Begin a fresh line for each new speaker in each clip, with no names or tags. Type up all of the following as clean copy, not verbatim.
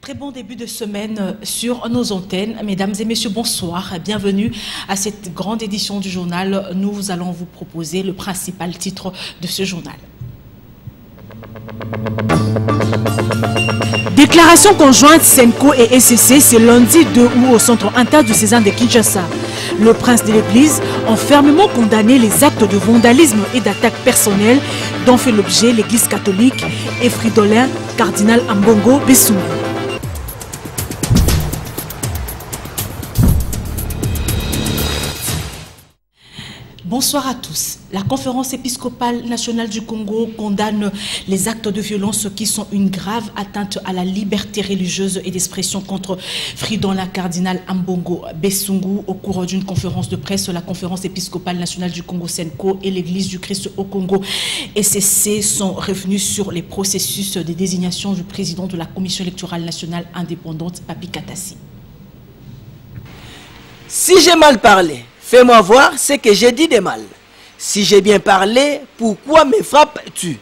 Très bon début de semaine sur nos antennes. Mesdames et messieurs, bonsoir. Bienvenue à cette grande édition du journal. Nous allons vous proposer le principal titre de ce journal.
Déclaration conjointe Senko et SCC ce lundi 2 août au centre interdiocésain de Kinshasa. Le prince de l'église a fermement condamné les actes de vandalisme et d'attaque personnelle dont fait l'objet l'église catholique et Fridolin, cardinal Ambongo Besungu.
Bonsoir à tous. La conférence épiscopale nationale du Congo condamne les actes de violence qui sont une grave atteinte à la liberté religieuse et d'expression contre Fridolin cardinal Ambongo Besungu. Au cours d'une conférence de presse, la conférence épiscopale nationale du Congo Senko et l'église du Christ au Congo SCC sont revenus sur les processus de désignation du président de la commission électorale nationale indépendante, Papi Katassi.
Si j'ai mal parlé, fais-moi voir ce que j'ai dit de mal. Si j'ai bien parlé, pourquoi me frappes-tu?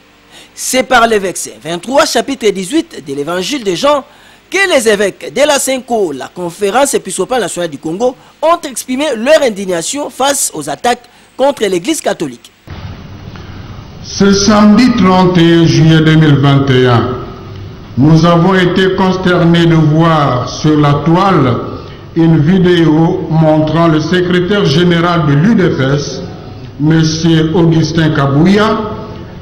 C'est par le verset 23, chapitre 18 de l'évangile de Jean que les évêques de la Senko, la conférence épiscopale nationale du Congo, ont exprimé leur indignation face aux attaques contre l'église catholique.
Ce samedi 31 juillet 2021, nous avons été consternés de voir sur la toile une vidéo montrant le secrétaire général de l'UDPS, M. Augustin Kabouya,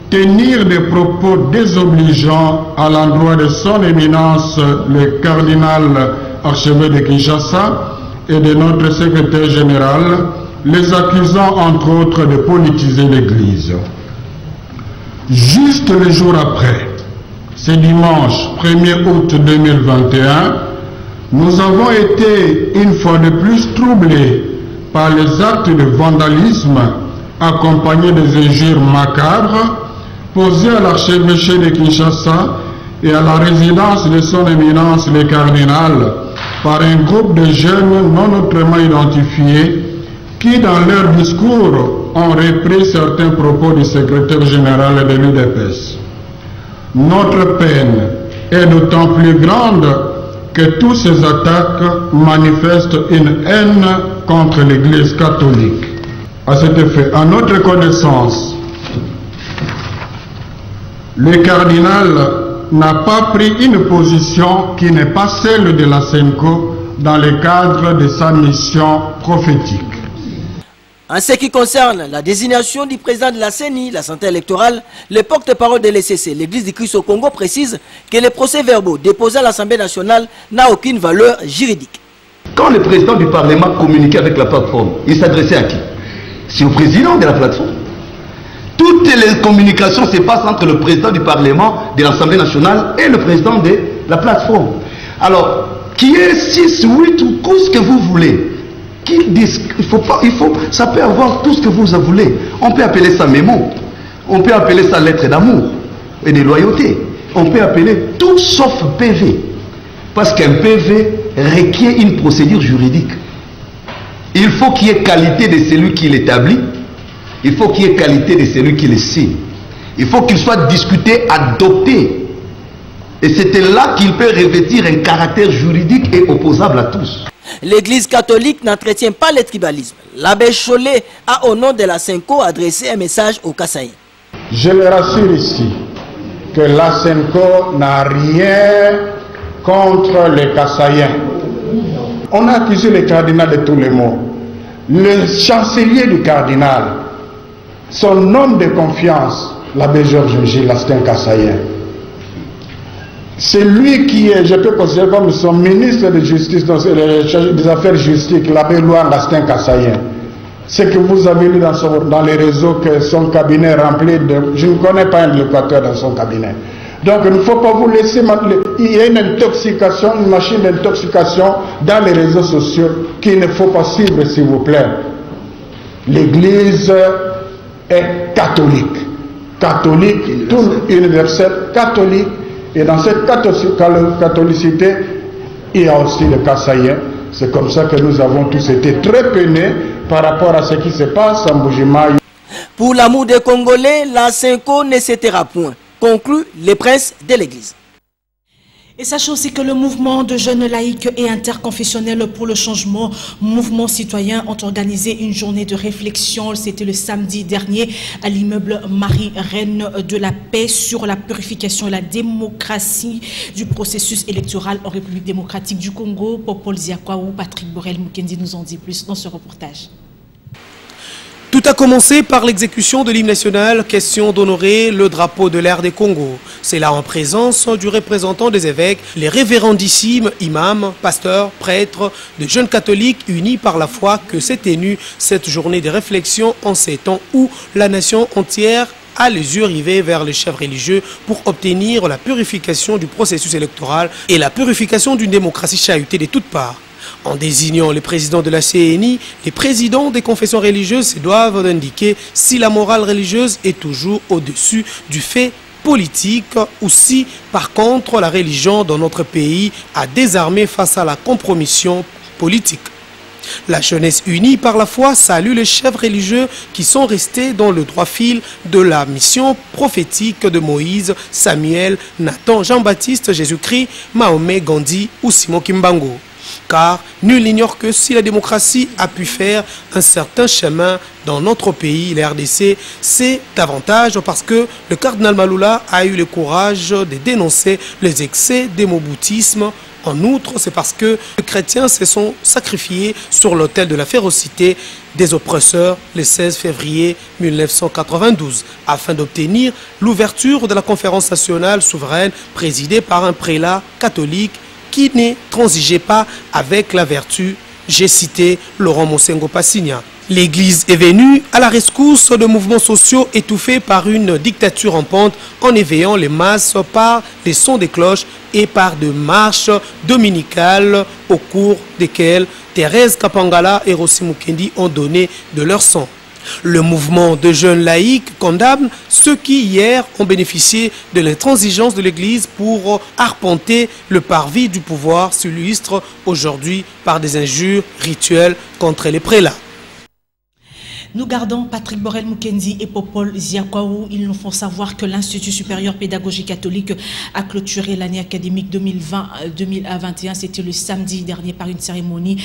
tenir des propos désobligeants à l'endroit de son éminence, le cardinal archevêque de Kinshasa, et de notre secrétaire général, les accusant entre autres de politiser l'Église. Juste le jour après, ce dimanche 1er août 2021, nous avons été une fois de plus troublés par les actes de vandalisme accompagnés des injures macabres posées à l'archevêché de Kinshasa et à la résidence de son éminence le cardinal par un groupe de jeunes non autrement identifiés qui, dans leur discours, ont repris certains propos du secrétaire général de l'UDPS. Notre peine est d'autant plus grande que toutes ces attaques manifestent une haine contre l'Église catholique. À cet effet, à notre connaissance, le cardinal n'a pas pris une position qui n'est pas celle de la Senko dans le cadre de sa mission prophétique.
En ce qui concerne la désignation du président de la CENI, la santé électorale, le porte-parole de l'ECC, l'Église du Christ au Congo, précise que les procès-verbaux déposés à l'Assemblée nationale n'ont aucune valeur juridique.
Quand le président du Parlement communiquait avec la plateforme, il s'adressait à qui? C'est au président de la plateforme. Toutes les communications se passent entre le président du Parlement, de l'Assemblée nationale et le président de la plateforme. Alors, qui est 6, 8 ou tout ce que vous voulez, ça peut avoir tout ce que vous voulez. On peut appeler ça mémo, on peut appeler ça lettre d'amour et de loyauté. On peut appeler tout sauf PV. Parce qu'un PV requiert une procédure juridique. Il faut qu'il y ait qualité de celui qui l'établit. Il faut qu'il y ait qualité de celui qui le signe. Il faut qu'il soit discuté, adopté. Et c'était là qu'il peut revêtir un caractère juridique et opposable à tous.
L'Église catholique n'entretient pas le tribalisme. L'abbé Cholet a, au nom de la Senko, adressé un message aux Kassaïens.
Je le rassure ici que la Senko n'a rien contre les Kassaïens. On a accusé le cardinal de tous les maux. Le chancelier du cardinal, son homme de confiance, l'abbé Georges Gilles, c'est un Kassaïen. C'est lui qui est, je peux considérer comme son ministre de justice, des affaires justices, l'abbé Louanga, c'est un Kassaïen. Ce que vous avez lu dans les réseaux, que son cabinet est rempli de... Je ne connais pas un éducateur dans son cabinet. Donc il ne faut pas vous laisser... Il y a une intoxication, une machine d'intoxication dans les réseaux sociaux qu'il ne faut pas suivre, s'il vous plaît. L'Église est catholique. Catholique, tout universel, catholique. Et dans cette catholicité, il y a aussi le Kassaïen. C'est comme ça que nous avons tous été très peinés par rapport à ce qui se passe en Bujimaï.
Pour l'amour des Congolais, la Senko ne se taira point, conclut les princes de l'Église.
Et sachez aussi que le mouvement de jeunes laïcs et interconfessionnels pour le changement, mouvement citoyen, ont organisé une journée de réflexion. C'était le samedi dernier à l'immeuble Marie-Reine de la Paix sur la purification et la démocratie du processus électoral en République démocratique du Congo. Popol Ziakwaou, Patrick Borel-Mukendi nous en dit plus dans ce reportage.
Tout a commencé par l'exécution de l'hymne national, question d'honorer le drapeau de l'ère des Congo. C'est là en présence du représentant des évêques, les révérendissimes imams, pasteurs, prêtres, de jeunes catholiques unis par la foi que s'est tenue cette journée de réflexion en ces temps où la nation entière a les yeux rivés vers les chefs religieux pour obtenir la purification du processus électoral et la purification d'une démocratie chahutée de toutes parts. En désignant les présidents de la CNI, les présidents des confessions religieuses se doivent indiquer si la morale religieuse est toujours au-dessus du fait politique ou si, par contre, la religion dans notre pays a désarmé face à la compromission politique. La jeunesse unie par la foi salue les chefs religieux qui sont restés dans le droit fil de la mission prophétique de Moïse, Samuel, Nathan, Jean-Baptiste, Jésus-Christ, Mahomet, Gandhi ou Simon Kimbangu. Car nul n'ignore que si la démocratie a pu faire un certain chemin dans notre pays, la RDC, c'est davantage parce que le cardinal Maloula a eu le courage de dénoncer les excès d'émoboutisme. En outre, c'est parce que les chrétiens se sont sacrifiés sur l'autel de la férocité des oppresseurs le 16 février 1992 afin d'obtenir l'ouverture de la conférence nationale souveraine présidée par un prélat catholique qui ne transigeait pas avec la vertu. J'ai cité Laurent Mosengo Passigna. L'Église est venue à la rescousse de mouvements sociaux étouffés par une dictature en pente en éveillant les masses par les sons des cloches et par de marches dominicales au cours desquelles Thérèse Kapangala et Rossi Mukendi ont donné de leur sang. Le mouvement de jeunes laïcs condamne ceux qui hier ont bénéficié de l'intransigeance de l'Église pour arpenter le parvis du pouvoir s'illustre aujourd'hui par des injures rituelles contre les prélats.
Nous gardons Patrick Borel-Mukendi et Popol Ziakwaou. Ils nous font savoir que l'Institut supérieur pédagogique catholique a clôturé l'année académique 2020-2021. C'était le samedi dernier par une cérémonie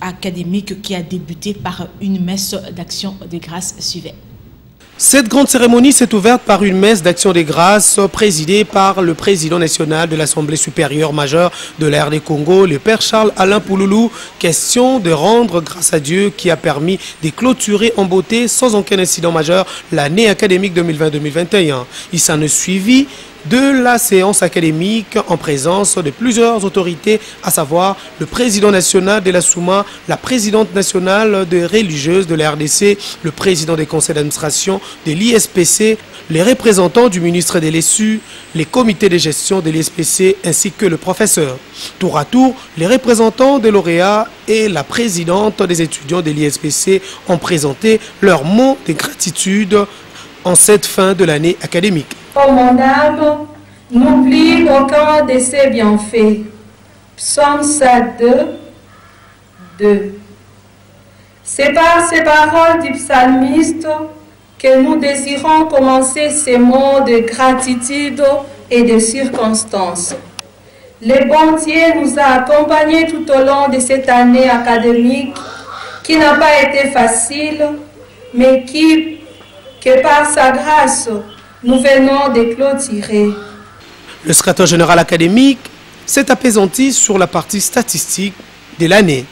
académique qui a débuté par une messe d'action de grâce suivait.
Cette grande cérémonie s'est ouverte par une messe d'action des grâces présidée par le président national de l'Assemblée supérieure majeure de l'ère des Congo, le père Charles-Alain Pouloulou. Question de rendre grâce à Dieu qui a permis de clôturer en beauté sans aucun incident majeur l'année académique 2020-2021. Il s'en est suivi de la séance académique en présence de plusieurs autorités, à savoir le président national de la Souma, la présidente nationale des religieuses de la RDC, le président des conseils d'administration de l'ISPC, les représentants du ministre de l'ESU, les comités de gestion de l'ISPC ainsi que le professeur. Tour à tour, les représentants des lauréats et la présidente des étudiants de l'ISPC ont présenté leurs mots de gratitude en cette fin de l'année académique.
Oh mon âme, n'oublie aucun de ses bienfaits. Psaume 2, 2. C'est par ces paroles du psalmiste que nous désirons commencer ces mots de gratitude et de circonstance. Le bon Dieu nous a accompagnés tout au long de cette année académique qui n'a pas été facile, mais que par sa grâce, nous venons de clôturer.
Le secrétaire général académique s'est apaisanti sur la partie statistique de l'année.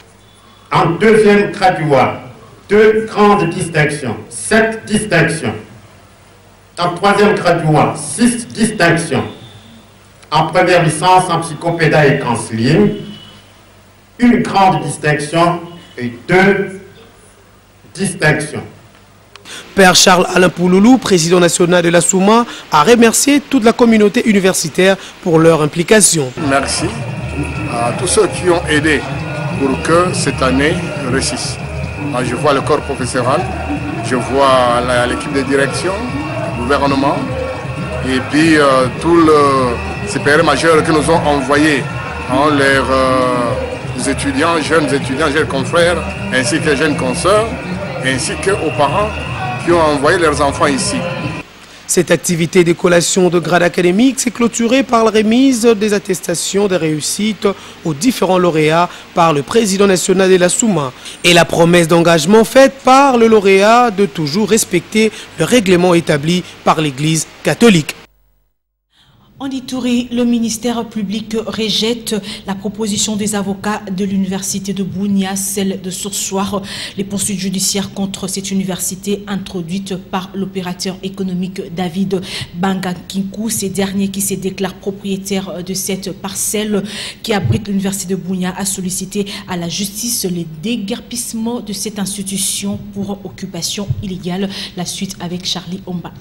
En deuxième graduat, 2 grandes distinctions, 7 distinctions. En troisième graduat, 6 distinctions. En première licence en psychopéda et counseling, 1 grande distinction et 2 distinctions.
Père Charles-Alain Pouloulou, président national de la Souma, a remercié toute la communauté universitaire pour leur implication.
Merci à tous ceux qui ont aidé pour que cette année réussisse. Je vois le corps professoral, je vois l'équipe de direction, le gouvernement, et puis tous les pères majeurs que nous ont envoyés, leurs étudiants, jeunes confrères, ainsi que jeunes consoeurs, ainsi qu'aux parents qui ont envoyé leurs enfants ici.
Cette activité de collation de grade académique s'est clôturée par la remise des attestations de réussite aux différents lauréats par le président national de la Souma et la promesse d'engagement faite par le lauréat de toujours respecter le règlement établi par l'Église catholique.
En Ituri, le ministère public rejette la proposition des avocats de l'université de Bunia, celle de surseoir les poursuites judiciaires contre cette université introduite par l'opérateur économique David Banga-Kinkou. Ces derniers qui se déclarent propriétaires de cette parcelle qui abrite l'université de Bunia a sollicité à la justice le déguerpissement de cette institution pour occupation illégale. La suite avec Charlie Omba.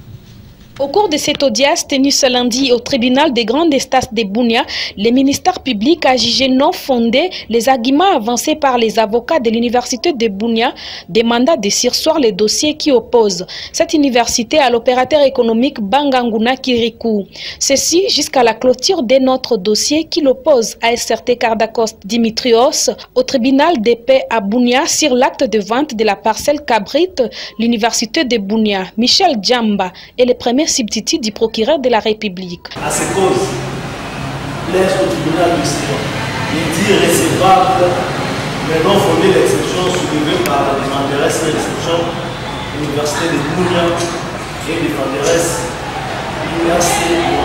Au cours de cette audience tenue ce lundi au tribunal des grandes instances de Bunia, le ministère public a jugé non fondé les arguments avancés par les avocats de l'université de Bunia demandant de surseoir les dossiers qui opposent cette université à l'opérateur économique Banganguna Kirikou. Ceci jusqu'à la clôture de notre dossier qui l'oppose à SRT Kardakos Dimitrios au tribunal de paix à Bunia sur l'acte de vente de la parcelle qu'abrite l'université de Bunia. Michel Djamba est le premier substitut du procureur de la République.
À ces causes, l'aide au tribunal d'exception, il dit recevable, mais non fondé l'exception soulevée par la défenderesse de l'exception de l'université de Bunia et défenderesse de l'université de la.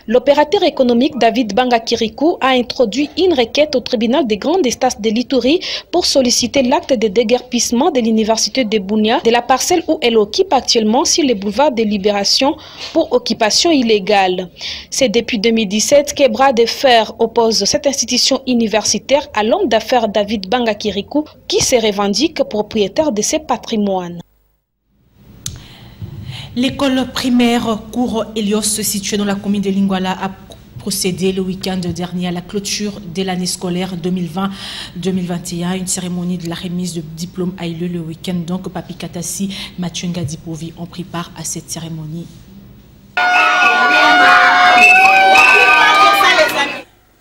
L'opérateur économique David Banga-Kirikou a introduit une requête au tribunal des grandes instances de l'Ituri pour solliciter l'acte de déguerpissement de l'université de Bunia de la parcelle où elle occupe actuellement sur le boulevard de Libération pour occupation illégale. C'est depuis 2017 que bras de fer oppose cette institution universitaire à l'homme d'affaires David Banga-Kirikou qui se revendique propriétaire de ses patrimoines.
L'école primaire Cours Elios, située dans la commune de Lingwala, a procédé le week-end dernier à la clôture de l'année scolaire 2020-2021. Une cérémonie de la remise de diplôme a eu lieu le week-end. Donc, Papi Katassi, Mathieu Ngadipovi ont pris part à cette cérémonie.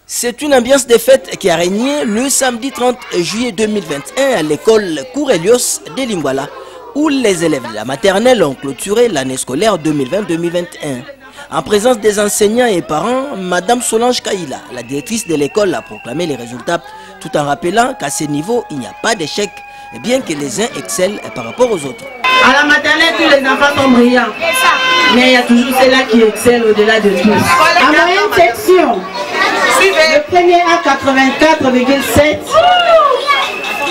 C'est une ambiance de fête qui a régné le samedi 30 juillet 2021 à l'école Cours Elios de Lingwala, où les élèves de la maternelle ont clôturé l'année scolaire 2020-2021. En présence des enseignants et parents, Madame Solange Kaila, la directrice de l'école, a proclamé les résultats tout en rappelant qu'à ce niveau, il n'y a pas d'échec, bien que les uns excellent par rapport aux autres.
À la maternelle, tous les enfants sont brillants, mais il y a toujours ceux-là qui excellent au-delà de tous. En moyenne section, le premier a 84,7.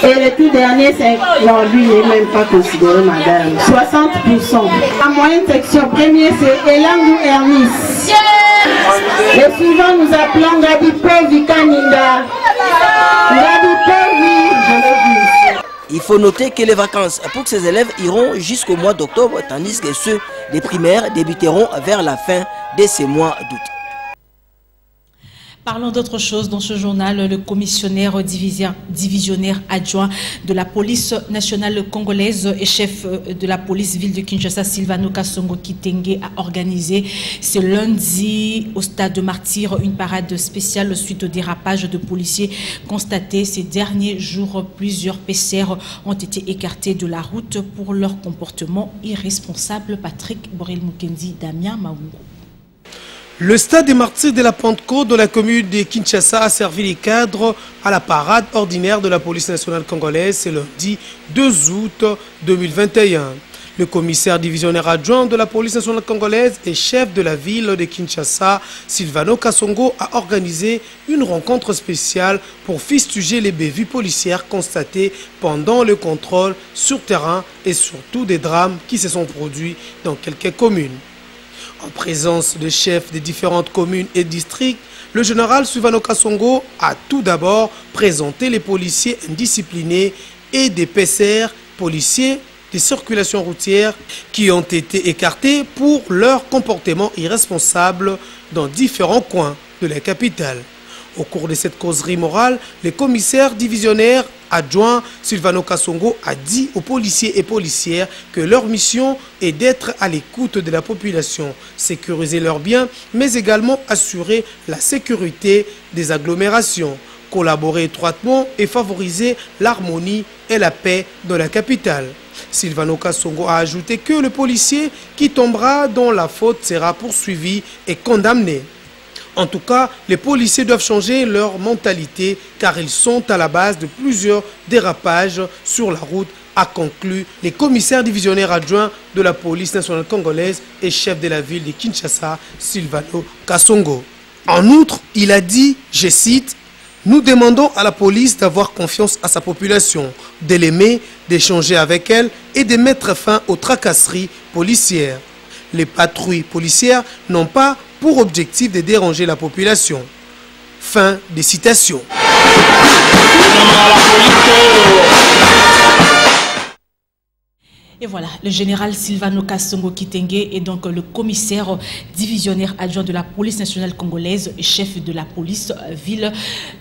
Et le tout dernier, c'est... Non, lui, il n'est même pas considéré, madame. 60%. En moyenne section, premier, c'est Elangou Hermis. Le suivant, nous appelons Gadipovi Kaninda. Gadipovi, je l'ai vu.
Il faut noter que les vacances pour ces élèves iront jusqu'au mois d'octobre, tandis que ceux des primaires débuteront vers la fin de ces mois d'août.
Parlons d'autre chose dans ce journal. Le commissionnaire divisionnaire adjoint de la police nationale congolaise et chef de la police ville de Kinshasa, Silvano Kasongo Kitenge, a organisé ce lundi au stade de Martyr une parade spéciale suite au dérapage de policiers constatés ces derniers jours. Plusieurs PCR ont été écartés de la route pour leur comportement irresponsable. Patrick Borel Mukendi, Damien Maungo.
Le stade des martyrs de la Pentecôte dans la commune de Kinshasa a servi les cadres à la parade ordinaire de la police nationale congolaise ce lundi 2 août 2021. Le commissaire divisionnaire adjoint de la police nationale congolaise et chef de la ville de Kinshasa, Silvano Kasongo, a organisé une rencontre spéciale pour fustiger les bévues policières constatées pendant le contrôle sur terrain et surtout des drames qui se sont produits dans quelques communes. En présence de chefs des différentes communes et districts, le général Silvano Kasongo a tout d'abord présenté les policiers indisciplinés et des PCR policiers des circulations routières qui ont été écartés pour leur comportement irresponsable dans différents coins de la capitale. Au cours de cette causerie morale, le commissaire divisionnaire adjoint Silvano Kasongo a dit aux policiers et policières que leur mission est d'être à l'écoute de la population, sécuriser leurs biens, mais également assurer la sécurité des agglomérations, collaborer étroitement et favoriser l'harmonie et la paix dans la capitale. Silvano Kasongo a ajouté que le policier qui tombera dans la faute sera poursuivi et condamné. En tout cas, les policiers doivent changer leur mentalité car ils sont à la base de plusieurs dérapages sur la route, a conclu le commissaire divisionnaire adjoint de la police nationale congolaise et chef de la ville de Kinshasa, Silvano Kasongo. En outre, il a dit, je cite, « Nous demandons à la police d'avoir confiance à sa population, de l'aimer, d'échanger avec elle et de mettre fin aux tracasseries policières. Les patrouilles policières n'ont pas pour objectif de déranger la population. » Fin des citations.
Et voilà, le général Silvano Kasongo Kitenge est donc le commissaire divisionnaire adjoint de la police nationale congolaise et chef de la police ville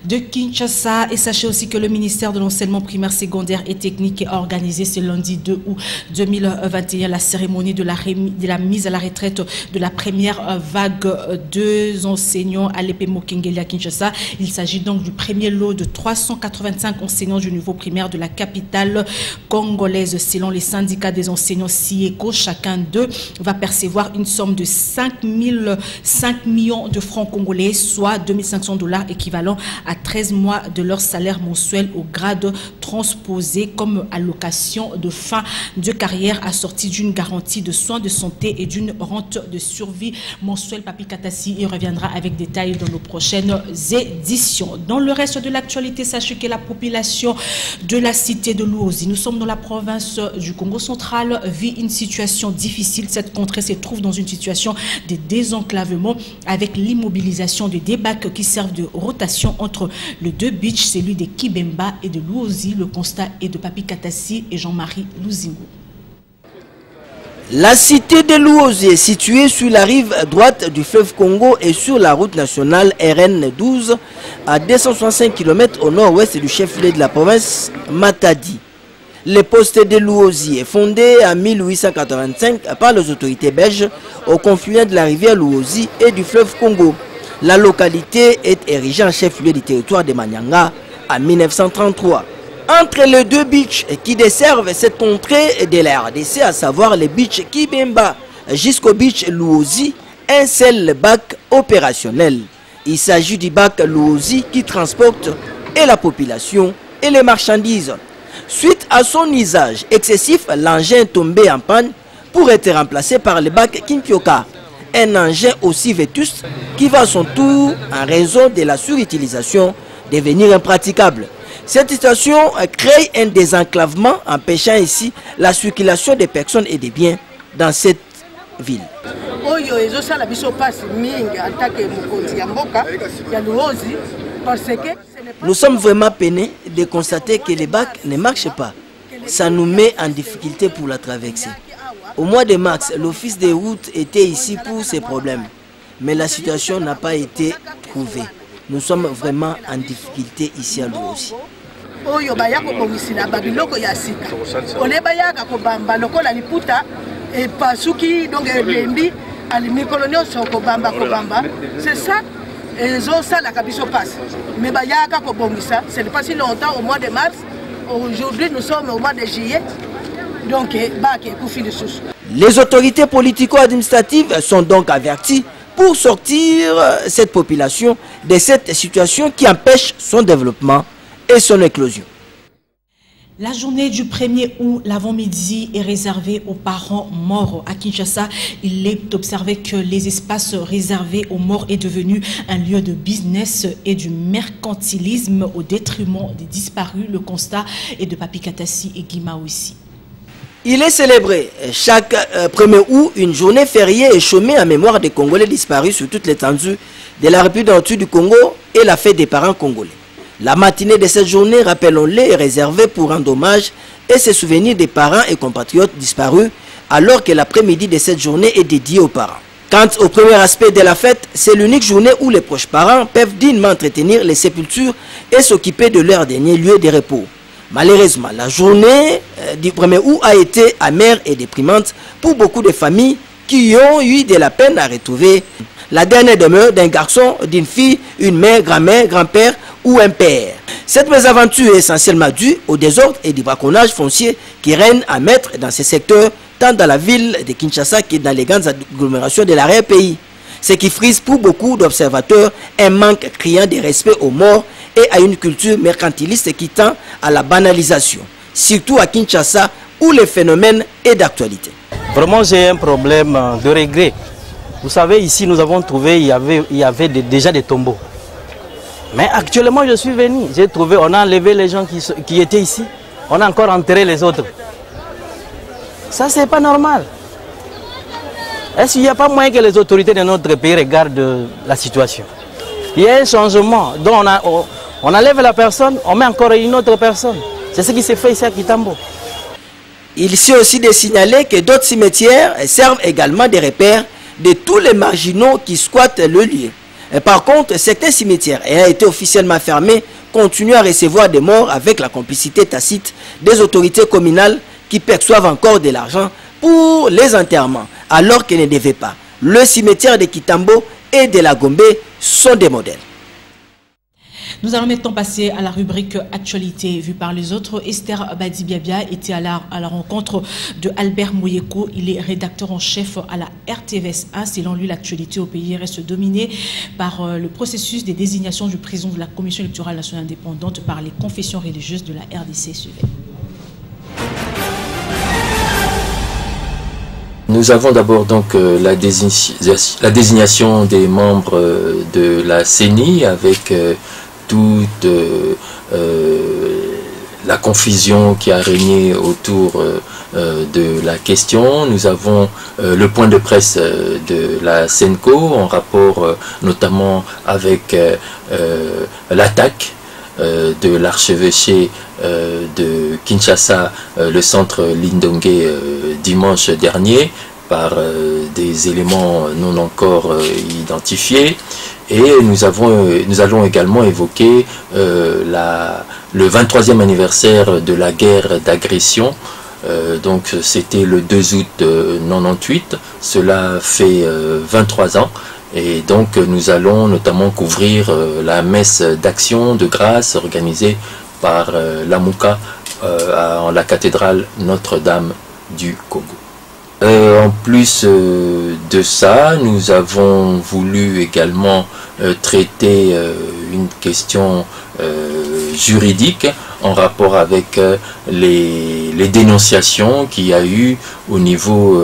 de Kinshasa. Et sachez aussi que le ministère de l'enseignement primaire, secondaire et technique a organisé ce lundi 2 août 2021 la cérémonie de la mise à la retraite de la première vague de enseignants à l'EP Mokengeli à Kinshasa. Il s'agit donc du premier lot de 385 enseignants du niveau primaire de la capitale congolaise. Selon les syndicats des enseignants SIECO, chacun d'eux va percevoir une somme de 5 millions de francs congolais, soit 2500 $ équivalent à 13 mois de leur salaire mensuel au grade transposé comme allocation de fin de carrière assortie d'une garantie de soins de santé et d'une rente de survie mensuelle. Papi Katassi y reviendra avec détails dans nos prochaines éditions. Dans le reste de l'actualité, sachez que la population de la cité de Luozi, nous sommes dans la province du Congo central, vit une situation difficile. Cette contrée se trouve dans une situation de désenclavement avec l'immobilisation de deux bacs qui servent de rotation entre les deux beaches, celui de Kibemba et de Luozi. Le constat est de Papi Katassi et Jean-Marie Louzingo.
La cité de Luozi est située sur la rive droite du fleuve Congo et sur la route nationale RN 12 à 265 km au nord-ouest du chef-lieu de la province Matadi. Le poste de Luozi est fondé en 1885 par les autorités belges au confluent de la rivière Luozi et du fleuve Congo. La localité est érigée en chef-lieu du territoire de Manyanga en 1933. Entre les deux beaches qui desservent cette contrée de la RDC, à savoir les beaches Kibemba jusqu'au beach Luozi, un seul bac opérationnel. Il s'agit du bac Luozi qui transporte et la population et les marchandises. Suite à son usage excessif, l'engin est tombé en panne pour être remplacé par le bac Kinkyoka. Un engin aussi vétuste qui va à son tour, en raison de la surutilisation, devenir impraticable. Cette situation crée un désenclavement empêchant ici la circulation des personnes et des biens dans cette ville. Nous sommes vraiment peinés de constater que les bacs ne marchent pas. Ça nous met en difficulté pour la traversée. Au mois de mars, l'office des routes était ici pour ces problèmes. Mais la situation n'a pas été trouvée. Nous sommes vraiment en difficulté ici à Luozi.
C'est ça. Mais ce n'est pas si longtemps, au mois de mars. Aujourd'hui, nous sommes au mois de juillet. Donc,
les autorités politico-administratives sont donc averties pour sortir cette population de cette situation qui empêche son développement et son éclosion.
La journée du 1er août, l'avant-midi, est réservée aux parents morts. À Kinshasa, il est observé que les espaces réservés aux morts est devenu un lieu de business et du mercantilisme au détriment des disparus. Le constat est de Papi Katassi et Guima aussi.
Il est célébré chaque 1er août une journée fériée et chômée en mémoire des Congolais disparus sur toute l'étendue de la République du Congo et la fête des parents congolais. La matinée de cette journée, rappelons-le, est réservée pour rendre hommage et se souvenir des parents et compatriotes disparus, alors que l'après-midi de cette journée est dédié aux parents. Quant au premier aspect de la fête, c'est l'unique journée où les proches parents peuvent dignement entretenir les sépultures et s'occuper de leur dernier lieu de repos. Malheureusement, la journée du 1er août a été amère et déprimante pour beaucoup de familles qui ont eu de la peine à retrouver la dernière demeure d'un garçon, d'une fille, une mère, grand-mère, grand-père ou un père. Cette mésaventure est essentiellement due au désordre et du braconnage foncier qui règne à mettre dans ces secteurs, tant dans la ville de Kinshasa que dans les grandes agglomérations de l'arrière-pays. Ce qui frise pour beaucoup d'observateurs un manque criant de respect aux morts et à une culture mercantiliste qui tend à la banalisation, surtout à Kinshasa où le phénomène est d'actualité.
Vraiment, j'ai un problème de regret. Vous savez, ici, nous avons trouvé, il y avait déjà des tombeaux. Mais actuellement, je suis venu, j'ai trouvé, on a enlevé les gens qui étaient ici. On a encore enterré les autres. Ça, c'est pas normal. Est-ce qu'il n'y a pas moyen que les autorités de notre pays regardent la situation? Il y a un changement. Donc on enlève la personne, on met encore une autre personne. C'est ce qui s'est fait ici à Kitambo.
Il s'est aussi de signaler que d'autres cimetières servent également de repères de tous les marginaux qui squattent le lieu. Et par contre, certains cimetières ayant été officiellement fermés continuent à recevoir des morts avec la complicité tacite des autorités communales qui perçoivent encore de l'argent pour les enterrements, alors qu'ils ne devaient pas. Le cimetière de Kitambo et de la Gombe sont des modèles.
Nous allons maintenant passer à la rubrique Actualité vue par les autres. Esther Badibiabia était à la rencontre de Albert Mouyeko. Il est rédacteur en chef à la RTVS 1. Selon lui, l'actualité au pays reste dominée par le processus des désignations du président de la Commission électorale nationale indépendante par les confessions religieuses de la RDC. Suivez.
Nous avons d'abord donc la désignation des membres de la CENI avec toute la confusion qui a régné autour de la question. Nous avons le point de presse de la SENCO en rapport notamment avec l'attaque de l'archevêché de Kinshasa, le centre Lindongue, dimanche dernier, par des éléments non encore identifiés. Et nous allons également évoquer le 23e anniversaire de la guerre d'agression. Donc c'était le 2 août 98, cela fait 23 ans. Et donc nous allons notamment couvrir la messe d'action de grâce organisée par l'AMUCA en la cathédrale Notre-Dame du Congo. En plus de ça, nous avons voulu également traiter une question juridique en rapport avec les dénonciations qu'il y a eu au niveau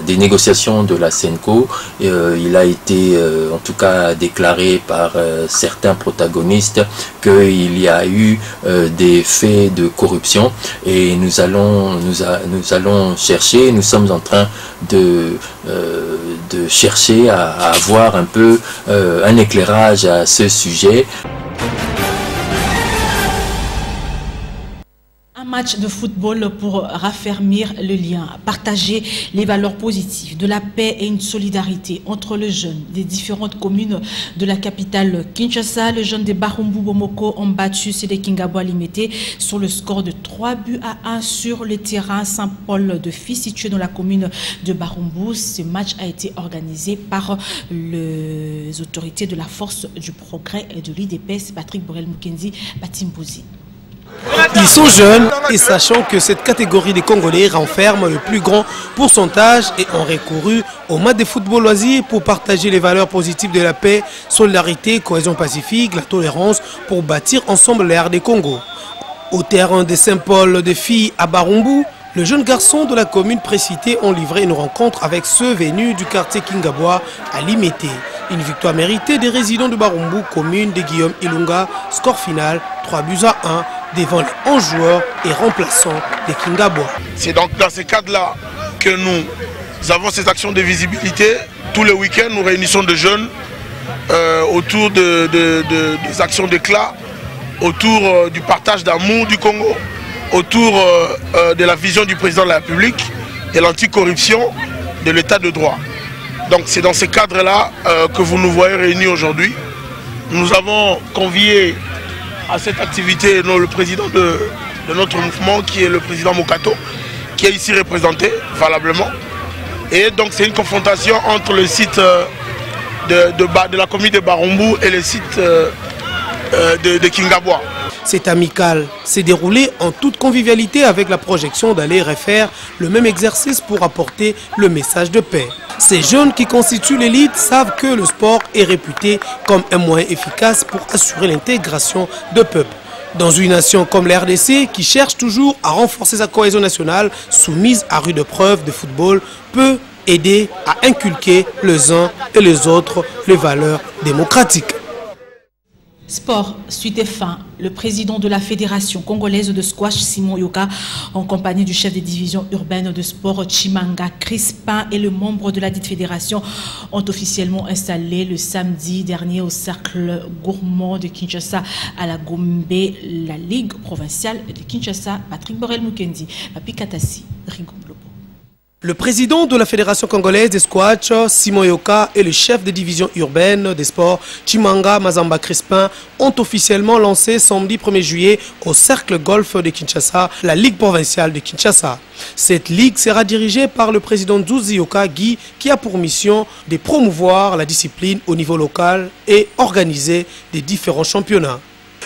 des négociations de la SENCO. Il a été en tout cas déclaré par certains protagonistes qu'il y a eu des faits de corruption, et nous allons chercher, nous sommes en train de chercher à avoir un peu un éclairage à ce sujet.
Match de football pour raffermir le lien, partager les valeurs positives de la paix et une solidarité entre les jeunes des différentes communes de la capitale Kinshasa. Les jeunes de Barumbu Bomoko ont battu ceux Kingabo Limité sur le score de 3-1 sur le terrain Saint-Paul de Fils situé dans la commune de Barumbu. Ce match a été organisé par les autorités de la Force du Progrès et de l'IDPS. Patrick Borel-Mukenzi, Batimbouzi.
Ils sont jeunes et sachant que cette catégorie des Congolais renferme le plus grand pourcentage et ont recouru au match de football loisir pour partager les valeurs positives de la paix, solidarité, cohésion pacifique, la tolérance pour bâtir ensemble l'ère des Congo. Au terrain de Saint-Paul de Filles à Barumbu, le jeune garçon de la commune précitée ont livré une rencontre avec ceux venus du quartier Kingabois à Limité. Une victoire méritée des résidents de Barumbu, commune de Guillaume Ilunga, score final 3-1 devant les 11 joueurs et remplaçants des Kingabois.
C'est donc dans ce cadre-là que nous avons ces actions de visibilité. Tous les week-ends, nous réunissons des jeunes autour des actions d'éclat, autour du partage d'amour du Congo, autour de la vision du président de la République, de l'anticorruption, de l'état de droit. Donc c'est dans ces cadres-là que vous nous voyez réunis aujourd'hui. Nous avons convié à cette activité le président de notre mouvement, qui est le président Mokato, qui est ici représenté valablement. Et donc c'est une confrontation entre le site de la commune de Barumbu et le site de Kingabwa.
Cet amical s'est déroulé en toute convivialité avec la projection d'aller refaire le même exercice pour apporter le message de paix. Ces jeunes qui constituent l'élite savent que le sport est réputé comme un moyen efficace pour assurer l'intégration de peuples. Dans une nation comme la RDC qui cherche toujours à renforcer sa cohésion nationale, soumise à rude preuve de football, peut aider à inculquer les uns et les autres les valeurs démocratiques.
Sport, suite et fin. Le président de la Fédération congolaise de squash, Simon Yoka, en compagnie du chef des divisions urbaines de sport, Chimanga Crispin, et le membre de la dite fédération ont officiellement installé le samedi dernier au cercle gourmand de Kinshasa à la Gombe, la Ligue provinciale de Kinshasa. Patrick Borel Mukendi, Papi Katassi, Rigombo.
Le président de la Fédération congolaise des squash, Simon Yoka, et le chef des divisions urbaines des sports, Chimanga Mazamba Crispin, ont officiellement lancé samedi 1er juillet au cercle golf de Kinshasa, la Ligue provinciale de Kinshasa. Cette ligue sera dirigée par le président Nzuzi Yoka Guy, qui a pour mission de promouvoir la discipline au niveau local et organiser des différents championnats.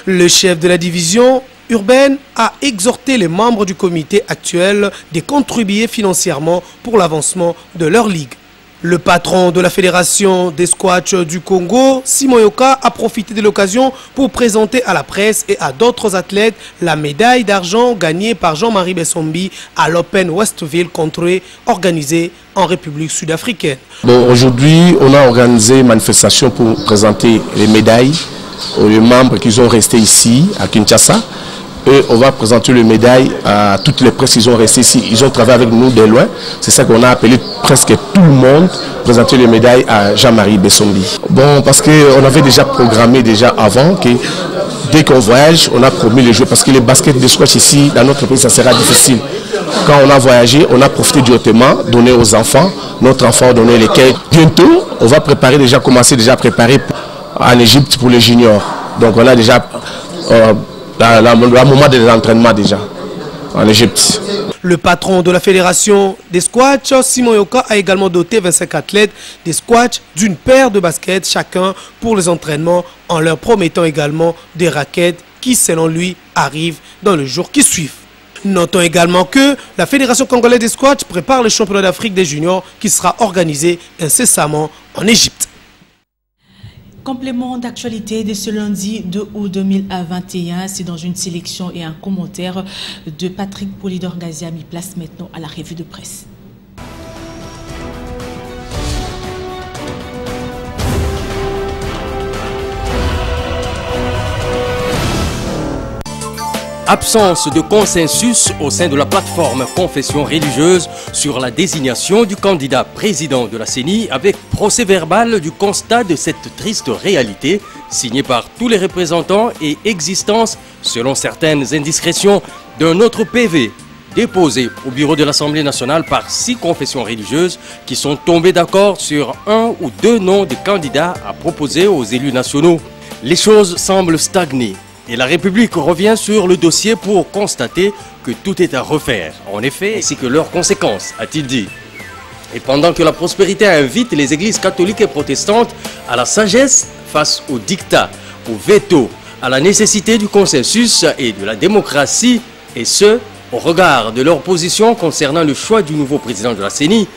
Le chef de la division urbaine a exhorté les membres du comité actuel de contribuer financièrement pour l'avancement de leur ligue. Le patron de la Fédération des squash du Congo, Simon Yoka, a profité de l'occasion pour présenter à la presse et à d'autres athlètes la médaille d'argent gagnée par Jean-Marie Bessombi à l'Open Westville Country organisé en République sud-africaine.
Bon, aujourd'hui, on a organisé une manifestation pour présenter les médailles aux membres qui sont restés ici à Kinshasa. Et on va présenter les médailles à toutes les presses qui sont restées ici. Ils ont travaillé avec nous de loin. C'est ça qu'on a appelé presque tout le monde, présenter les médailles à Jean-Marie Bessombi. Bon, parce qu'on avait déjà programmé avant que dès qu'on voyage, on a promis les joueurs. Parce que les baskets de squash ici, dans notre pays, ça sera difficile. Quand on a voyagé, on a profité du hautement, donné aux enfants. Notre enfant donné les cahiers. Bientôt, on va préparer commencer à préparer en Égypte pour les juniors. Donc on a déjà le moment de l'entraînement déjà en Égypte.
Le patron de la Fédération des squash, Simon Yoka, a également doté 25 athlètes des squash d'une paire de baskets chacun pour les entraînements, en leur promettant également des raquettes qui, selon lui, arrivent dans les jours qui suivent. Notons également que la Fédération congolaise des squash prépare le championnat d'Afrique des juniors qui sera organisé incessamment en Égypte.
Complément d'actualité de ce lundi 2 août 2021, c'est dans une sélection et un commentaire de Patrick Polydor Gazia, mis place maintenant à la revue de presse.
Absence de consensus au sein de la plateforme Confession religieuse sur la désignation du candidat président de la CENI, avec procès-verbal du constat de cette triste réalité, signé par tous les représentants et existence, selon certaines indiscrétions, d'un autre PV déposé au bureau de l'Assemblée nationale par 6 confessions religieuses qui sont tombées d'accord sur 1 ou 2 noms de candidats à proposer aux élus nationaux. Les choses semblent stagner. Et la République revient sur le dossier pour constater que tout est à refaire, en effet, ainsi que leurs conséquences, a-t-il dit. Et pendant que la prospérité invite les églises catholiques et protestantes à la sagesse face au dictat, au veto, à la nécessité du consensus et de la démocratie, et ce, au regard de leur position concernant le choix du nouveau président de la CENI,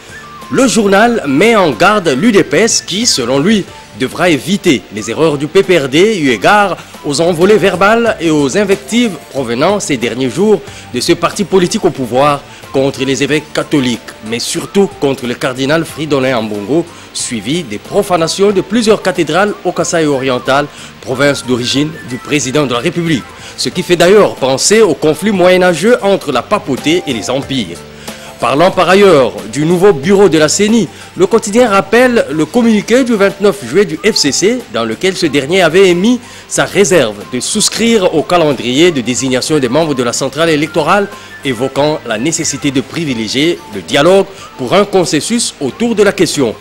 le journal met en garde l'UDPS qui, selon lui, devra éviter les erreurs du PPRD eu égard aux envolées verbales et aux invectives provenant ces derniers jours de ce parti politique au pouvoir contre les évêques catholiques, mais surtout contre le cardinal Fridolin Ambongo, suivi des profanations de plusieurs cathédrales au Kasaï oriental, province d'origine du président de la République. Ce qui fait d'ailleurs penser au conflit moyenâgeux entre la papauté et les empires. Parlant par ailleurs du nouveau bureau de la CENI, le quotidien rappelle le communiqué du 29 juillet du FCC dans lequel ce dernier avait émis sa réserve de souscrire au calendrier de désignation des membres de la centrale électorale, évoquant la nécessité de privilégier le dialogue pour un consensus autour de la question.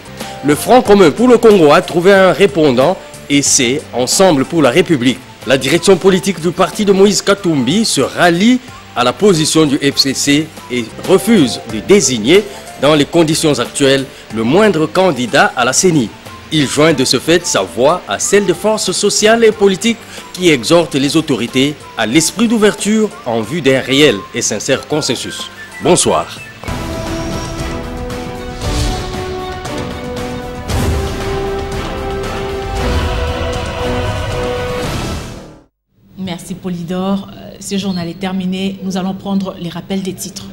Le Front commun pour le Congo a trouvé un répondant et c'est Ensemble pour la République. La direction politique du parti de Moïse Katumbi se rallie à la position du FCC et refuse de désigner, dans les conditions actuelles, le moindre candidat à la CENI. Il joint de ce fait sa voix à celle de forces sociales et politiques qui exhortent les autorités à l'esprit d'ouverture en vue d'un réel et sincère consensus. Bonsoir.
Merci Polydor. Ce journal est terminé. Nous allons prendre les rappels des titres.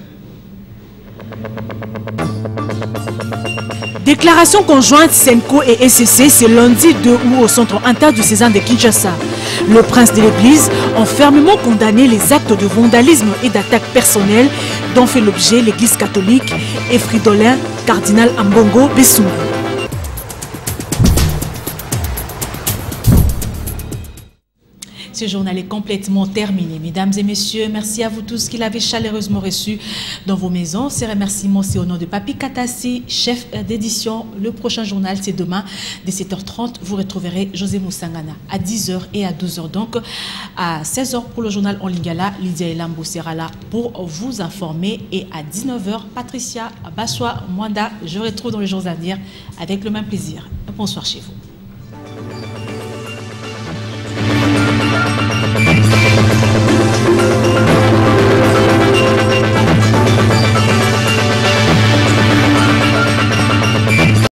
Déclaration conjointe SENCO et SCC ce lundi 2 août au centre interdiocésain de Kinshasa. Le prince de l'Église a fermement condamné les actes de vandalisme et d'attaque personnelle dont fait l'objet l'Église catholique et Fridolin, cardinal Ambongo Bessungu.
Ce journal est complètement terminé. Mesdames et messieurs, merci à vous tous qui l'avez chaleureusement reçu dans vos maisons. Ces remerciements, c'est au nom de Papi Katassi, chef d'édition. Le prochain journal, c'est demain, dès 7h30. Vous retrouverez José Moussangana à 10h et à 12h. Donc, à 16h pour le journal en lingala, Lydia Elambo sera là pour vous informer. Et à 19h, Patricia Bassoa Mwanda, je retrouve dans les jours à venir avec le même plaisir. Bonsoir chez vous.